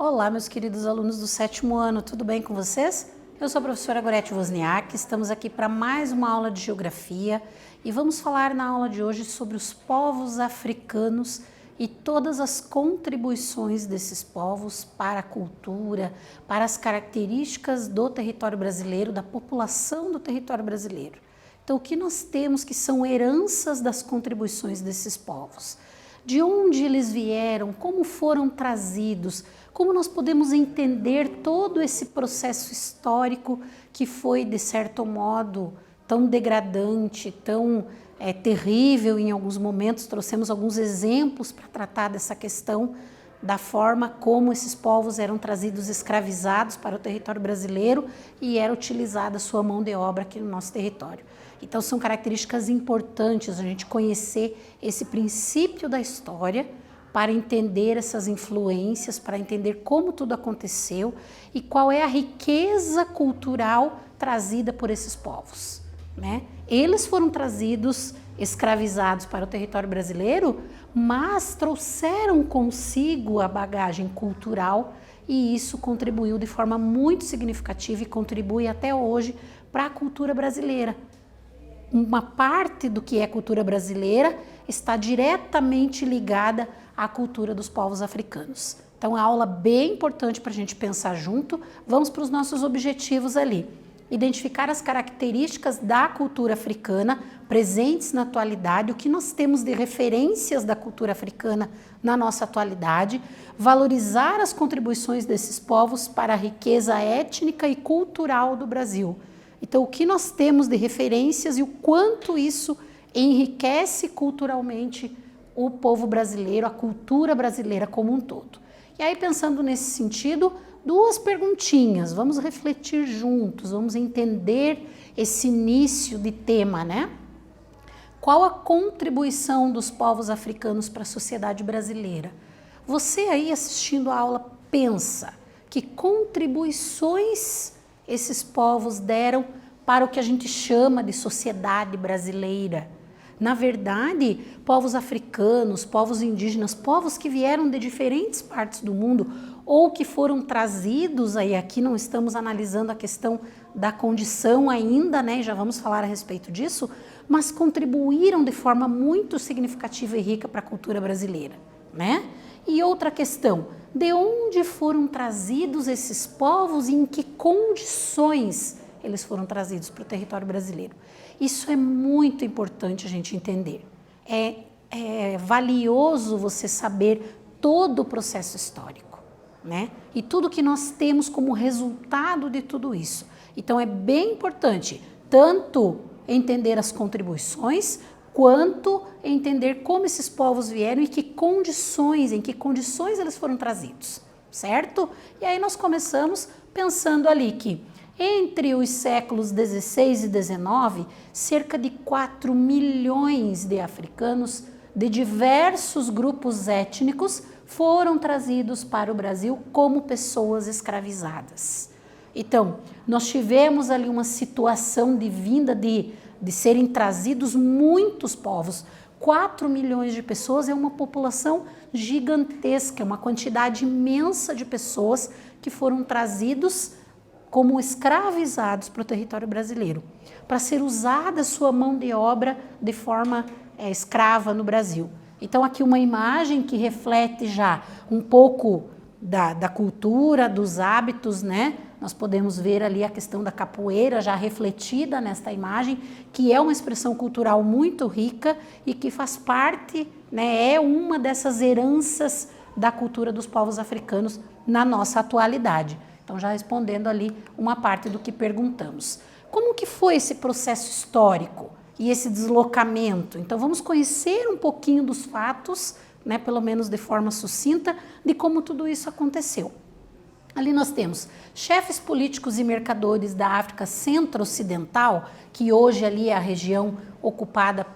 Olá, meus queridos alunos do 7º ano, tudo bem com vocês? Eu sou a professora Gorete Wozniak, estamos aqui para mais uma aula de Geografia e vamos falar na aula de hoje sobre os povos africanos e todas as contribuições desses povos para a cultura, para as características do território brasileiro, da população do território brasileiro. Então, o que nós temos que são heranças das contribuições desses povos? De onde eles vieram, como foram trazidos, como nós podemos entender todo esse processo histórico que foi, de certo modo, tão degradante, tão terrível em alguns momentos. Trouxemos alguns exemplos para tratar dessa questão da forma como esses povos eram trazidos escravizados para o território brasileiro e era utilizada a sua mão de obra aqui no nosso território. Então são características importantes a gente conhecer esse princípio da história para entender essas influências, para entender como tudo aconteceu e qual é a riqueza cultural trazida por esses povos, né? Eles foram trazidos escravizados para o território brasileiro, mas trouxeram consigo a bagagem cultural e isso contribuiu de forma muito significativa e contribui até hoje para a cultura brasileira. Uma parte do que é cultura brasileira está diretamente ligada à cultura dos povos africanos. Então, é uma aula bem importante para a gente pensar junto. Vamos para os nossos objetivos ali. Identificar as características da cultura africana presentes na atualidade, o que nós temos de referências da cultura africana na nossa atualidade, valorizar as contribuições desses povos para a riqueza étnica e cultural do Brasil. Então, o que nós temos de referências e o quanto isso enriquece culturalmente o povo brasileiro, a cultura brasileira como um todo. E aí, pensando nesse sentido, duas perguntinhas, vamos refletir juntos, vamos entender esse início de tema, né? Qual a contribuição dos povos africanos para a sociedade brasileira? Você aí assistindo a aula pensa que contribuições esses povos deram para o que a gente chama de sociedade brasileira. Na verdade, povos africanos, povos indígenas, povos que vieram de diferentes partes do mundo ou que foram trazidos, aí aqui não estamos analisando a questão da condição ainda, né? Já vamos falar a respeito disso, mas contribuíram de forma muito significativa e rica para a cultura brasileira, né? E outra questão, de onde foram trazidos esses povos e em que condições eles foram trazidos para o território brasileiro? Isso é muito importante a gente entender. É valioso você saber todo o processo histórico, né? E tudo que nós temos como resultado de tudo isso. Então é bem importante tanto entender as contribuições, quanto entender como esses povos vieram e em que condições eles foram trazidos, certo? E aí nós começamos pensando ali que entre os séculos 16 e 19, cerca de 4 milhões de africanos de diversos grupos étnicos foram trazidos para o Brasil como pessoas escravizadas. Então, nós tivemos ali uma situação de vinda de serem trazidos muitos povos. 4 milhões de pessoas é uma população gigantesca, uma quantidade imensa de pessoas que foram trazidos como escravizados para o território brasileiro, para ser usada a sua mão de obra de forma escrava no Brasil. Então aqui uma imagem que reflete já um pouco da cultura, dos hábitos, né? Nós podemos ver ali a questão da capoeira já refletida nesta imagem, que é uma expressão cultural muito rica e que faz parte, né, é uma dessas heranças da cultura dos povos africanos na nossa atualidade. Então, já respondendo ali uma parte do que perguntamos. Como que foi esse processo histórico e esse deslocamento? Então, vamos conhecer um pouquinho dos fatos, né, pelo menos de forma sucinta, de como tudo isso aconteceu. Ali nós temos chefes políticos e mercadores da África Centro-Ocidental, que hoje ali é a região ocupada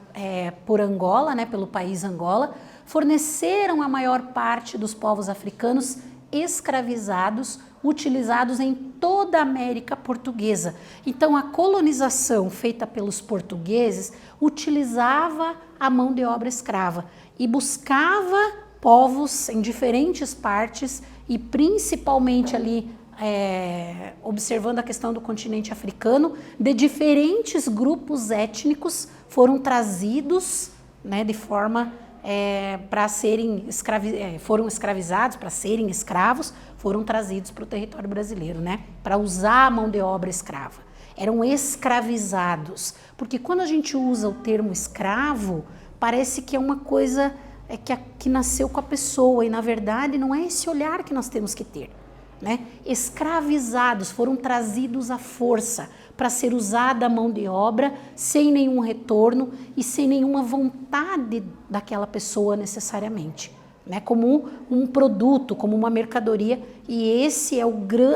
por Angola, né, pelo país Angola, forneceram a maior parte dos povos africanos escravizados, utilizados em toda a América portuguesa. Então, a colonização feita pelos portugueses utilizava a mão de obra escrava e buscava povos em diferentes partes e principalmente ali observando a questão do continente africano, de diferentes grupos étnicos foram trazidos, né, de forma para serem foram escravizados, para serem escravos, foram trazidos para o território brasileiro, né, para usar a mão de obra escrava. Eram escravizados, porque quando a gente usa o termo escravo, parece que é uma coisa que nasceu com a pessoa, e na verdade não é esse olhar que nós temos que ter, né? Escravizados, foram trazidos à força para ser usada a mão de obra sem nenhum retorno e sem nenhuma vontade daquela pessoa necessariamente, né? Como um produto, como uma mercadoria, e esse é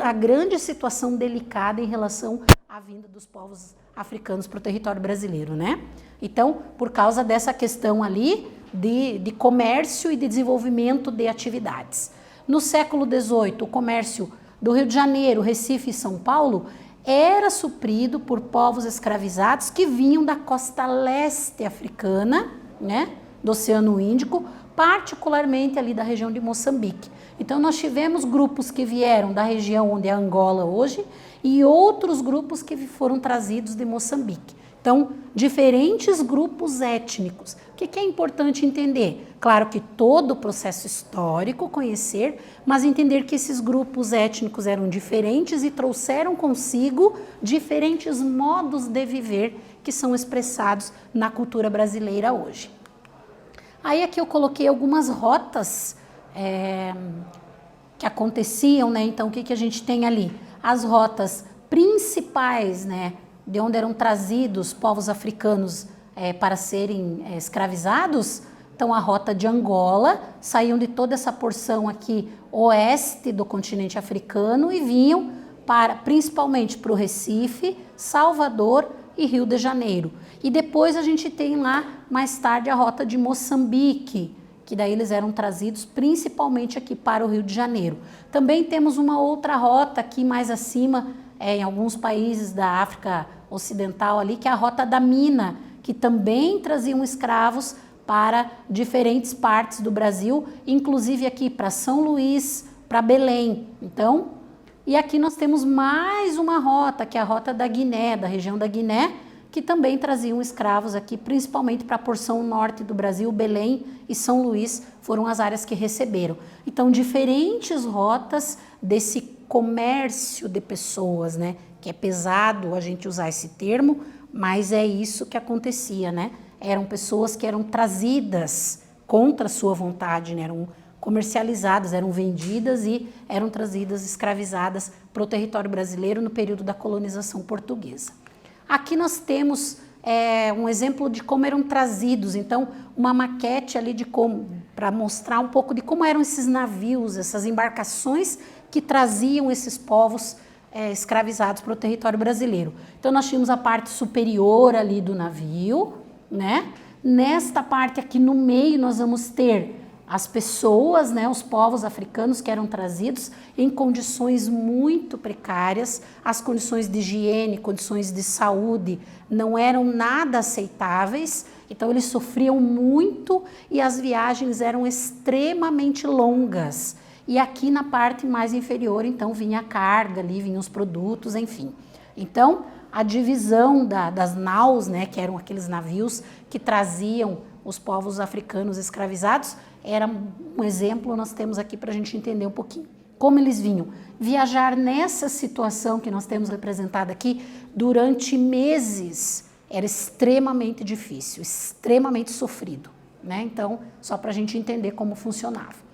a grande situação delicada em relação à vinda dos povos africanos para o território brasileiro, né? Então, por causa dessa questão ali de comércio e de desenvolvimento de atividades. No século XVIII, o comércio do Rio de Janeiro, Recife e São Paulo era suprido por povos escravizados que vinham da costa leste africana, né, do Oceano Índico, particularmente ali da região de Moçambique. Então, nós tivemos grupos que vieram da região onde é Angola hoje e outros grupos que foram trazidos de Moçambique. Então, diferentes grupos étnicos. O que é importante entender? Claro que todo o processo histórico conhecer, mas entender que esses grupos étnicos eram diferentes e trouxeram consigo diferentes modos de viver que são expressados na cultura brasileira hoje. Aí aqui eu coloquei algumas rotas que aconteciam, né? Então, o que a gente tem ali? As rotas principais, né, de onde eram trazidos povos africanos para serem escravizados. Então, a rota de Angola, saíam de toda essa porção aqui oeste do continente africano e vinham principalmente para o Recife, Salvador e Rio de Janeiro. E depois a gente tem lá, mais tarde, a rota de Moçambique, que daí eles eram trazidos principalmente aqui para o Rio de Janeiro. Também temos uma outra rota aqui mais acima, em alguns países da África Ocidental ali, que é a rota da Mina, que também traziam escravos para diferentes partes do Brasil, inclusive aqui para São Luís, para Belém. Então, e aqui nós temos mais uma rota, que é a rota da Guiné, da região da Guiné, que também traziam escravos aqui, principalmente para a porção norte do Brasil. Belém e São Luís foram as áreas que receberam. Então, diferentes rotas desse comércio de pessoas, né? Que é pesado a gente usar esse termo, mas é isso que acontecia, né? Eram pessoas que eram trazidas contra sua vontade, né? Eram comercializadas, eram vendidas e eram trazidas, escravizadas para o território brasileiro no período da colonização portuguesa. Aqui nós temos um exemplo de como eram trazidos, então uma maquete ali de como, para mostrar um pouco de como eram esses navios, essas embarcações que traziam esses povos escravizados para o território brasileiro. Então nós tínhamos a parte superior ali do navio, né? Nesta parte aqui no meio nós vamos ter as pessoas, né, os povos africanos que eram trazidos em condições muito precárias, as condições de higiene, condições de saúde não eram nada aceitáveis, então eles sofriam muito e as viagens eram extremamente longas. E aqui na parte mais inferior, então, vinha a carga ali, vinham os produtos, enfim. Então, a divisão das naus, né, que eram aqueles navios que traziam os povos africanos escravizados, era um exemplo, nós temos aqui para a gente entender um pouquinho. Como eles vinham? Viajar nessa situação que nós temos representada aqui, durante meses, era extremamente difícil, extremamente sofrido, né? Então, só para a gente entender como funcionava.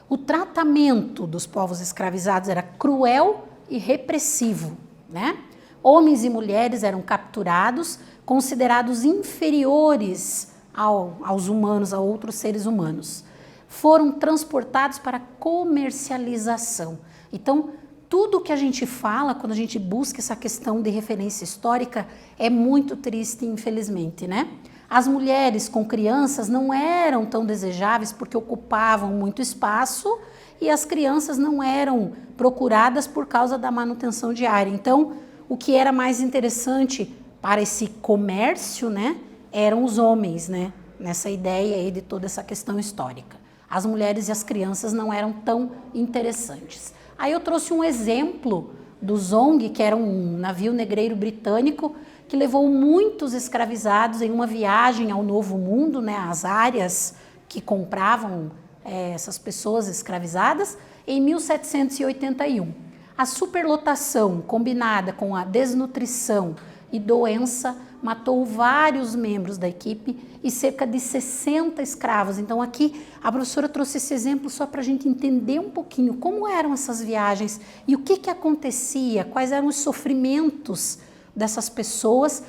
O tratamento dos povos escravizados era cruel e repressivo, né? Homens e mulheres eram capturados, considerados inferiores aos humanos, a outros seres humanos. Foram transportados para comercialização. Então, tudo que a gente fala, quando a gente busca essa questão de referência histórica, é muito triste, infelizmente, né? As mulheres com crianças não eram tão desejáveis porque ocupavam muito espaço e as crianças não eram procuradas por causa da manutenção diária. Então, o que era mais interessante para esse comércio, né, eram os homens, né, nessa ideia aí de toda essa questão histórica. as mulheres e as crianças não eram tão interessantes. Aí eu trouxe um exemplo do Zong, que era um navio negreiro britânico que levou muitos escravizados em uma viagem ao Novo Mundo, né, às áreas que compravam essas pessoas escravizadas, em 1781. A superlotação combinada com a desnutrição e doença matou vários membros da equipe e cerca de 60 escravos. Então aqui a professora trouxe esse exemplo só para a gente entender um pouquinho como eram essas viagens e o que acontecia, quais eram os sofrimentos dessas pessoas.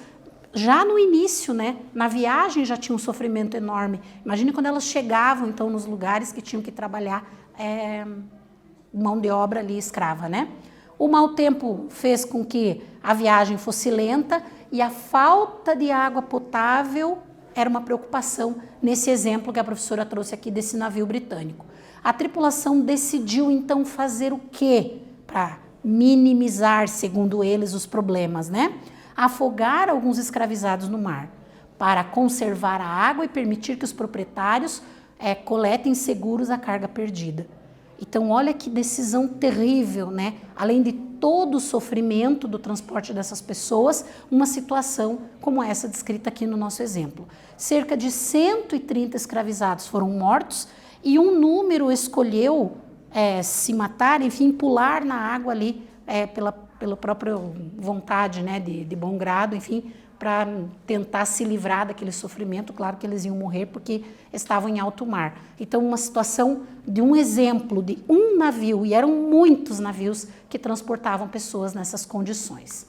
Já no início, né, na viagem já tinha um sofrimento enorme. Imagine quando elas chegavam então nos lugares que tinham que trabalhar mão de obra ali escrava, né? O mau tempo fez com que a viagem fosse lenta e a falta de água potável era uma preocupação nesse exemplo que a professora trouxe aqui desse navio britânico. A tripulação decidiu então fazer o quê para minimizar, segundo eles, os problemas, né? Afogar alguns escravizados no mar para conservar a água e permitir que os proprietários coletem seguros a carga perdida. Então, olha que decisão terrível, né? Além de todo o sofrimento do transporte dessas pessoas, uma situação como essa descrita aqui no nosso exemplo. Cerca de 130 escravizados foram mortos e um número escolheu se matar, enfim, pular na água ali pela própria vontade, né, de bom grado, enfim, para tentar se livrar daquele sofrimento. Claro que eles iam morrer porque estavam em alto mar. Então, uma situação de um exemplo de um navio, e eram muitos navios que transportavam pessoas nessas condições.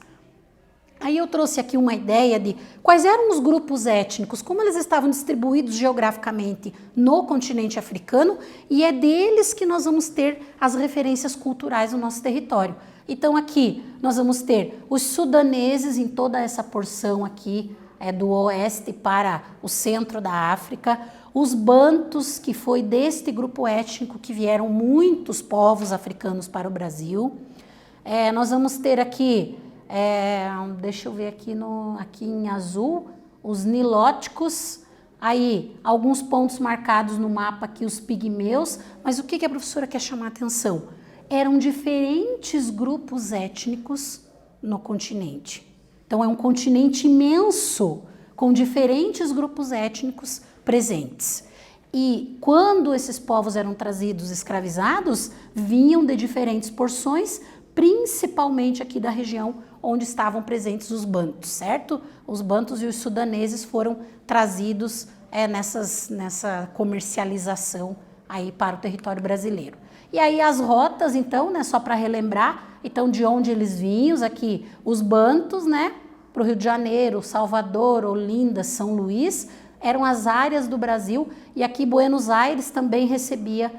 Aí eu trouxe aqui uma ideia de quais eram os grupos étnicos, como eles estavam distribuídos geograficamente no continente africano, e é deles que nós vamos ter as referências culturais no nosso território. Então aqui nós vamos ter os sudaneses em toda essa porção aqui do oeste para o centro da África, os bantus, que foi deste grupo étnico que vieram muitos povos africanos para o Brasil. Nós vamos ter aqui, deixa eu ver aqui em azul, os nilóticos, aí alguns pontos marcados no mapa aqui, os pigmeus, mas o que a professora quer chamar a atenção? Eram diferentes grupos étnicos no continente. Então, é um continente imenso, com diferentes grupos étnicos presentes. E quando esses povos eram trazidos escravizados, vinham de diferentes porções, principalmente aqui da região onde estavam presentes os bantus, certo? Os bantus e os sudaneses foram trazidos nessa comercialização aí para o território brasileiro. E aí as rotas, então, né, só para relembrar, então de onde eles vinham, aqui os bantus, né, para o Rio de Janeiro, Salvador, Olinda, São Luís, eram as áreas do Brasil, e aqui Buenos Aires também recebia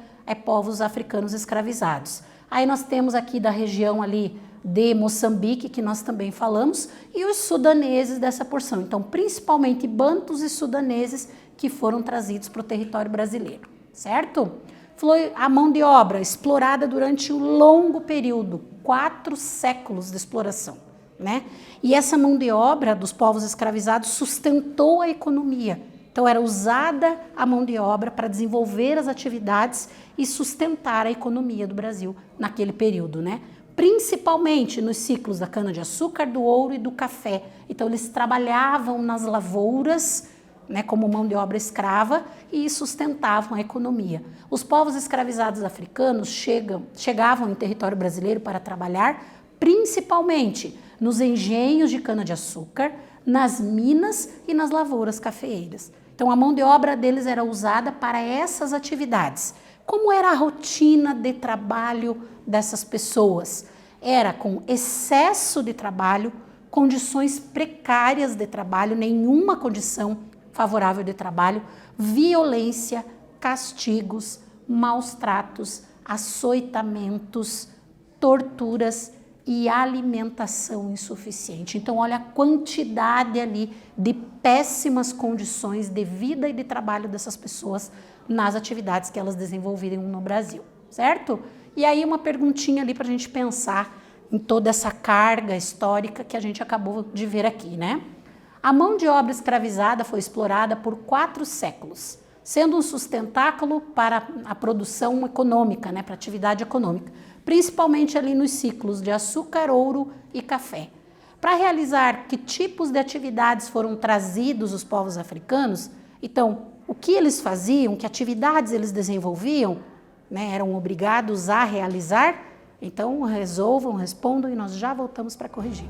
povos africanos escravizados. Aí nós temos aqui da região ali de Moçambique, que nós também falamos, e os sudaneses dessa porção. Então, principalmente bantus e sudaneses que foram trazidos para o território brasileiro, certo? Foi a mão de obra explorada durante um longo período, 4 séculos de exploração, né? E essa mão de obra dos povos escravizados sustentou a economia. Então era usada a mão de obra para desenvolver as atividades e sustentar a economia do Brasil naquele período, né? Principalmente nos ciclos da cana-de-açúcar, do ouro e do café. Então eles trabalhavam nas lavouras, né, como mão de obra escrava, e sustentavam a economia. Os povos escravizados africanos chegavam em território brasileiro para trabalhar principalmente nos engenhos de cana-de-açúcar, nas minas e nas lavouras cafeeiras. Então a mão de obra deles era usada para essas atividades. Como era a rotina de trabalho dessas pessoas? Era com excesso de trabalho, condições precárias de trabalho, nenhuma condição favorável de trabalho, violência, castigos, maus tratos, açoitamentos, torturas e alimentação insuficiente. Então, olha a quantidade ali de péssimas condições de vida e de trabalho dessas pessoas nas atividades que elas desenvolviam no Brasil, certo? E aí uma perguntinha ali para a gente pensar em toda essa carga histórica que a gente acabou de ver aqui, né? A mão de obra escravizada foi explorada por 4 séculos, sendo um sustentáculo para a produção econômica, né, para a atividade econômica, principalmente ali nos ciclos de açúcar, ouro e café. Para realizar que tipos de atividades foram trazidos os povos africanos, então, o que eles faziam, que atividades eles desenvolviam, né, eram obrigados a realizar, então resolvam, respondam e nós já voltamos para corrigir.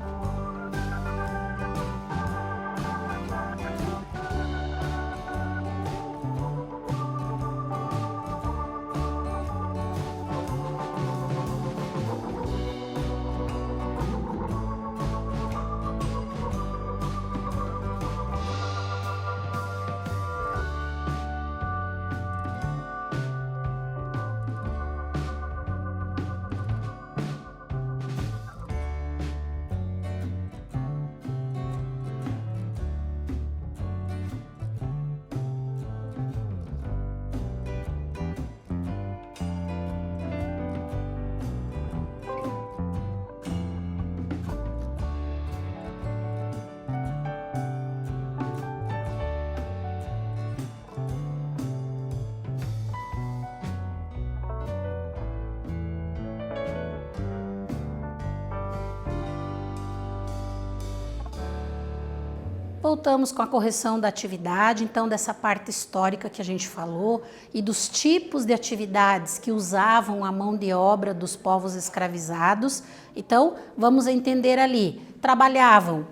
Voltamos com a correção da atividade, então dessa parte histórica que a gente falou e dos tipos de atividades que usavam a mão de obra dos povos escravizados. Então, vamos entender ali, trabalhavam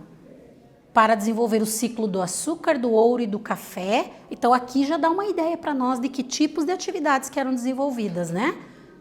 para desenvolver o ciclo do açúcar, do ouro e do café. Então, aqui já dá uma ideia para nós de que tipos de atividades que eram desenvolvidas, né?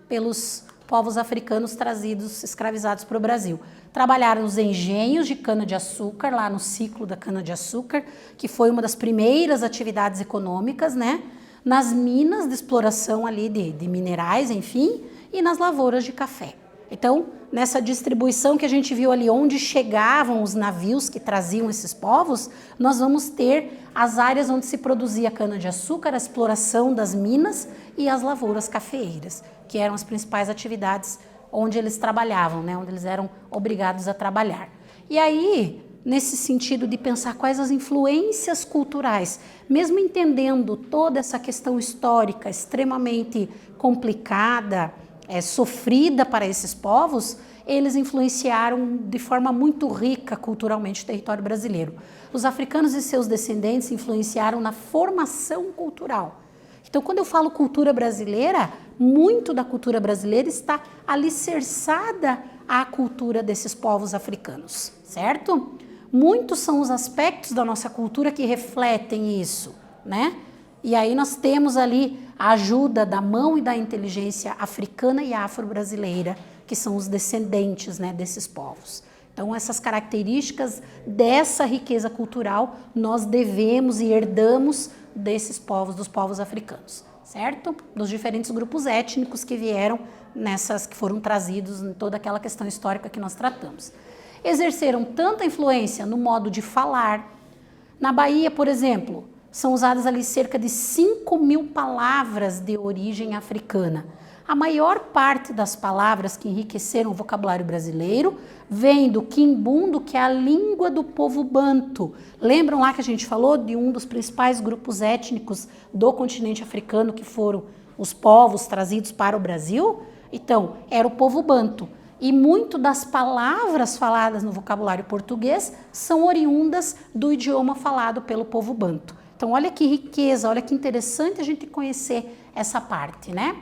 Pelos povos africanos trazidos, escravizados para o Brasil. Trabalharam os engenhos de cana-de-açúcar, lá no ciclo da cana-de-açúcar, que foi uma das primeiras atividades econômicas, né? Nas minas de exploração ali de minerais, enfim, e nas lavouras de café. Então, nessa distribuição que a gente viu ali, onde chegavam os navios que traziam esses povos, nós vamos ter as áreas onde se produzia cana-de-açúcar, a exploração das minas e as lavouras cafeeiras, que eram as principais atividades onde eles trabalhavam, né? Onde eles eram obrigados a trabalhar. E aí, nesse sentido de pensar quais as influências culturais, mesmo entendendo toda essa questão histórica extremamente complicada, sofrida para esses povos, eles influenciaram de forma muito rica culturalmente o território brasileiro. Os africanos e seus descendentes influenciaram na formação cultural. Então, quando eu falo cultura brasileira, muito da cultura brasileira está alicerçada à cultura desses povos africanos, certo? Muitos são os aspectos da nossa cultura que refletem isso, né? E aí nós temos ali a ajuda da mão e da inteligência africana e afro-brasileira, que são os descendentes, né, desses povos. Então, essas características dessa riqueza cultural nós devemos e herdamos desses povos, dos povos africanos, certo? Dos diferentes grupos étnicos que vieram que foram trazidos em toda aquela questão histórica que nós tratamos. Exerceram tanta influência no modo de falar. Na Bahia, por exemplo, são usadas ali cerca de 5.000 palavras de origem africana. A maior parte das palavras que enriqueceram o vocabulário brasileiro vem do quimbundo, que é a língua do povo banto. Lembram lá que a gente falou de um dos principais grupos étnicos do continente africano, que foram os povos trazidos para o Brasil? Então, era o povo banto. E muito das palavras faladas no vocabulário português são oriundas do idioma falado pelo povo banto. Então, olha que riqueza, olha que interessante a gente conhecer essa parte, né?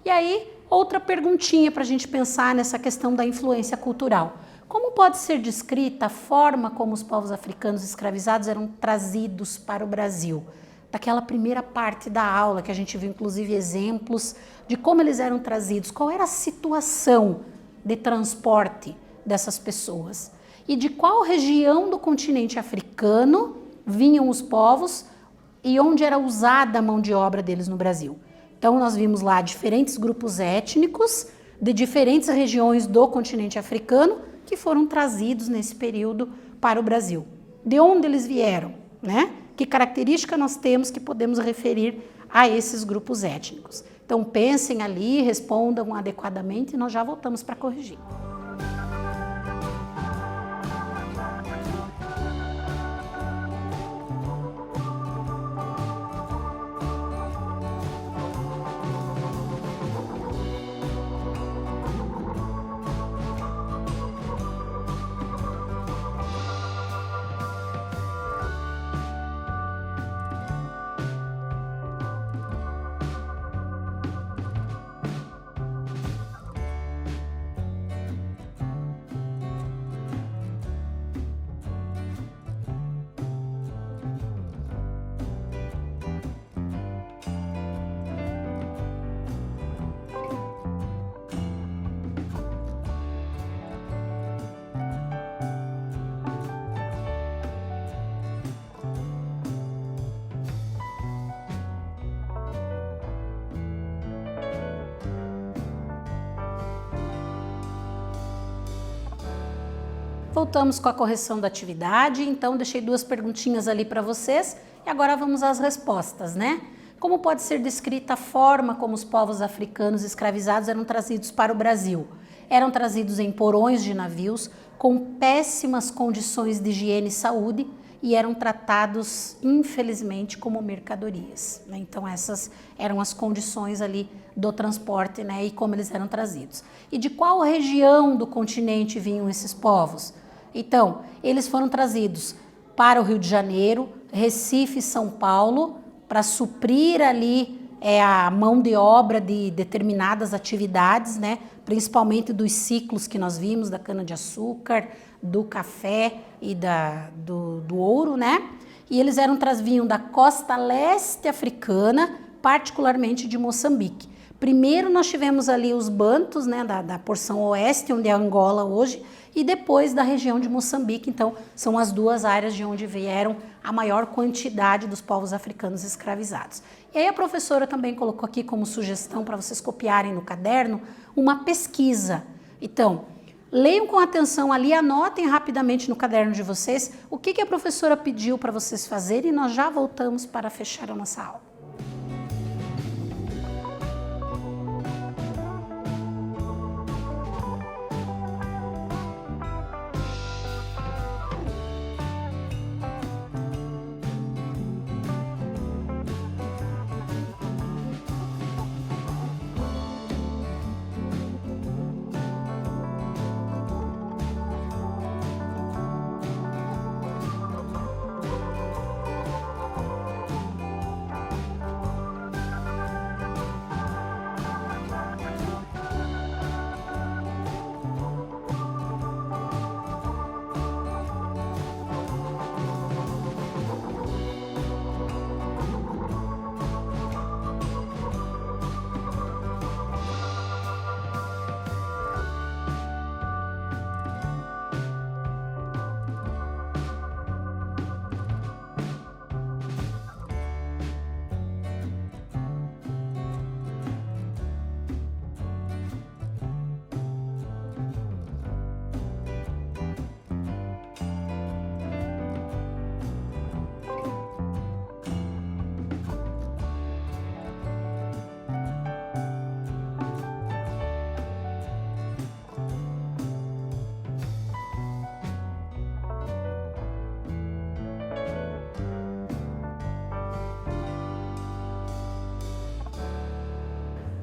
E aí, outra perguntinha para a gente pensar nessa questão da influência cultural. Como pode ser descrita a forma como os povos africanos escravizados eram trazidos para o Brasil? Daquela primeira parte da aula, que a gente viu inclusive exemplos de como eles eram trazidos, qual era a situação de transporte dessas pessoas e de qual região do continente africano vinham os povos e onde era usada a mão de obra deles no Brasil. Então, nós vimos lá diferentes grupos étnicos de diferentes regiões do continente africano que foram trazidos nesse período para o Brasil. De onde eles vieram, né? Que característica nós temos que podemos referir a esses grupos étnicos? Então, pensem ali, respondam adequadamente e nós já voltamos para corrigir. Voltamos com a correção da atividade, então deixei 2 perguntinhas ali para vocês e agora vamos às respostas, né? Como pode ser descrita a forma como os povos africanos escravizados eram trazidos para o Brasil? Eram trazidos em porões de navios com péssimas condições de higiene e saúde e eram tratados, infelizmente, como mercadorias, né? Então essas eram as condições ali do transporte, né? E como eles eram trazidos. E de qual região do continente vinham esses povos? Então, eles foram trazidos para o Rio de Janeiro, Recife e São Paulo, para suprir ali a mão de obra de determinadas atividades, né? Principalmente dos ciclos que nós vimos, da cana-de-açúcar, do café e do ouro, né? E eles vinham da costa leste africana, particularmente de Moçambique. Primeiro nós tivemos ali os bantus, né, da porção oeste, onde é Angola hoje, e depois da região de Moçambique. Então, são as 2 áreas de onde vieram a maior quantidade dos povos africanos escravizados. E aí a professora também colocou aqui como sugestão para vocês copiarem no caderno uma pesquisa. Então, leiam com atenção ali, anotem rapidamente no caderno de vocês o que a professora pediu para vocês fazerem e nós já voltamos para fechar a nossa aula.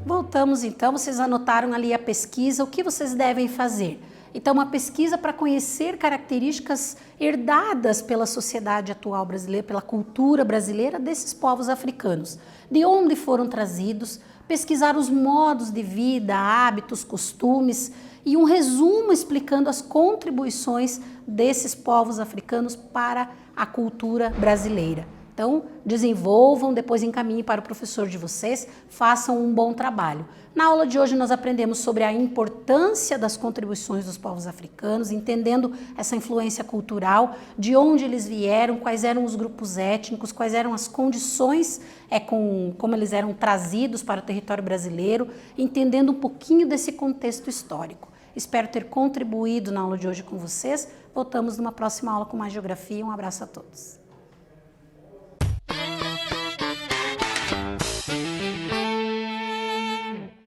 Voltamos então, vocês anotaram ali a pesquisa, o que vocês devem fazer? Então, uma pesquisa para conhecer características herdadas pela sociedade atual brasileira, pela cultura brasileira desses povos africanos. De onde foram trazidos, pesquisar os modos de vida, hábitos, costumes e um resumo explicando as contribuições desses povos africanos para a cultura brasileira. Então, desenvolvam, depois encaminhem para o professor de vocês, façam um bom trabalho. Na aula de hoje nós aprendemos sobre a importância das contribuições dos povos africanos, entendendo essa influência cultural, de onde eles vieram, quais eram os grupos étnicos, quais eram as condições como eles eram trazidos para o território brasileiro, entendendo um pouquinho desse contexto histórico. Espero ter contribuído na aula de hoje com vocês. Voltamos numa próxima aula com mais geografia. Um abraço a todos.